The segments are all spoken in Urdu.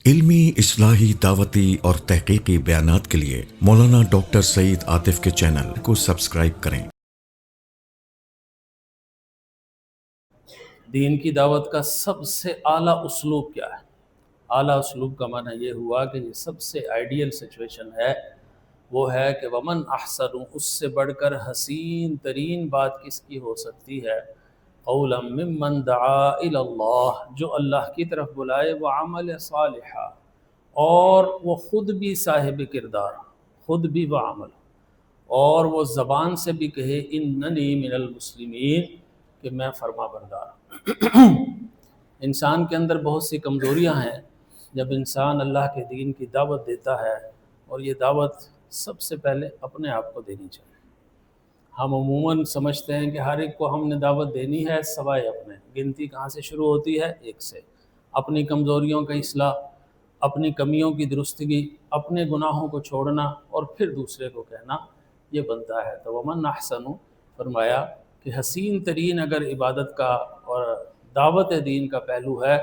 علمی اصلاحی دعوتی اور تحقیقی بیانات کے لیے مولانا ڈاکٹر سعید عاطف کے چینل کو سبسکرائب کریں۔ دین کی دعوت کا سب سے اعلیٰ اسلوب کیا ہے؟ اعلیٰ اسلوب کا معنی یہ ہوا کہ یہ سب سے آئیڈیل سچویشن ہے، وہ ہے کہ ومن احسن، اس سے بڑھ کر حسین ترین بات کس کی ہو سکتی ہے؟ قولا ممن دعا الی اللہ، جو اللہ کی طرف بلائے، وہ عمل صالحہ، اور وہ خود بھی صاحب کردار، خود بھی وہ عمل، اور وہ زبان سے بھی کہے اننی من المسلمین، کہ میں فرما بردار ہوں۔ انسان کے اندر بہت سی کمزوریاں ہیں۔ جب انسان اللہ کے دین کی دعوت دیتا ہے، اور یہ دعوت سب سے پہلے اپنے آپ کو دینی چاہیے۔ ہم عموماً سمجھتے ہیں کہ ہر ایک کو ہم نے دعوت دینی ہے سوائے اپنے۔ گنتی کہاں سے شروع ہوتی ہے؟ ایک سے۔ اپنی کمزوریوں کا اصلاح، اپنی کمیوں کی درستگی، اپنے گناہوں کو چھوڑنا، اور پھر دوسرے کو کہنا، یہ بنتا ہے۔ تو ومن احسن، فرمایا کہ حسین ترین اگر عبادت کا اور دعوت دین کا پہلو ہے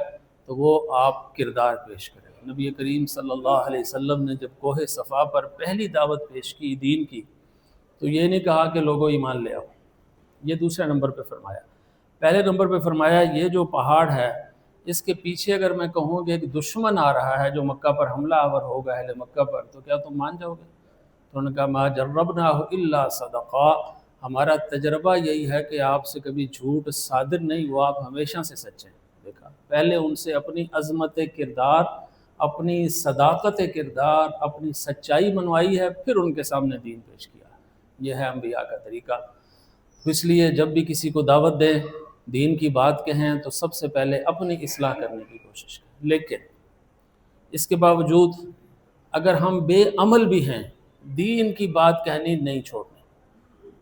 تو وہ آپ کردار پیش کریں۔ نبی کریم صلی اللہ علیہ وسلم نے جب کوہ صفا پر پہلی دعوت پیش کی دین کی، تو یہ نہیں کہا کہ لوگوں ایمان لے آؤ، یہ دوسرے نمبر پہ فرمایا۔ پہلے نمبر پہ فرمایا یہ جو پہاڑ ہے، اس کے پیچھے اگر میں کہوں کہ ایک دشمن آ رہا ہے جو مکہ پر حملہ آور ہوگا اہل مکہ پر، تو کیا تم مان جاؤ گے؟ تو انہوں نے کہا ما جربناہ الا صدقا، ہمارا تجربہ یہی ہے کہ آپ سے کبھی جھوٹ صادر نہیں ہوا، آپ ہمیشہ سے سچے ہیں۔ دیکھا، پہلے ان سے اپنی عظمت کردار، اپنی صداقت کردار، اپنی سچائی منوائی ہے، پھر ان کے سامنے دین پیش کیا۔ یہ ہے انبیاء کا طریقہ۔ اس لیے جب بھی کسی کو دعوت دیں، دین کی بات کہیں، تو سب سے پہلے اپنی اصلاح کرنے کی کوشش کریں۔ لیکن اس کے باوجود اگر ہم بے عمل بھی ہیں، دین کی بات کہنی نہیں چھوڑنی۔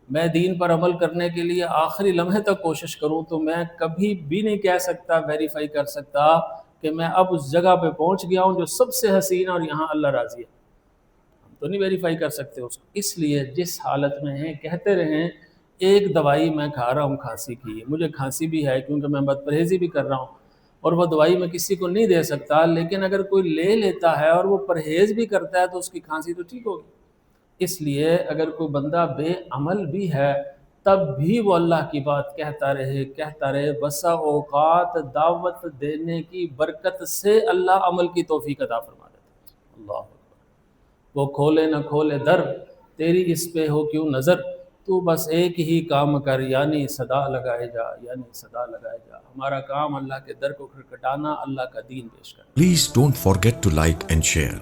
میں دین پر عمل کرنے کے لیے آخری لمحے تک کوشش کروں تو میں کبھی بھی نہیں کہہ سکتا، ویریفائی کر سکتا کہ میں اب اس جگہ پہ پہنچ گیا ہوں جو سب سے حسین اور یہاں اللہ راضی ہے۔ ہم تو نہیں ویریفائی کر سکتے اس کو۔ اس لیے جس حالت میں ہیں کہتے رہیں، ایک دوائی میں کھا رہا ہوں کھانسی کی، مجھے کھانسی بھی ہے کیونکہ میں بد پرہیزی بھی کر رہا ہوں، اور وہ دوائی میں کسی کو نہیں دے سکتا، لیکن اگر کوئی لے لیتا ہے اور وہ پرہیز بھی کرتا ہے تو اس کی کھانسی تو ٹھیک ہوگی۔ اس لیے اگر کوئی بندہ بے عمل بھی ہے تب بھی وہ اللہ کی بات کہتا رہے۔ بسا اوقات دعوت دینے کی برکت سے اللہ عمل کی توفیق عطا فرما دیتا ہے۔ اللہ اکبر۔ وہ کھولے نہ کھولے در، تیری اس پہ ہو کیوں نظر، تو بس ایک ہی کام کر، یعنی صدا لگائے جا، یعنی صدا لگائے جا۔ ہمارا کام اللہ کے در کو کھٹکھٹانا، اللہ کا دین پیش کرنا۔ Please don't forget to like and share.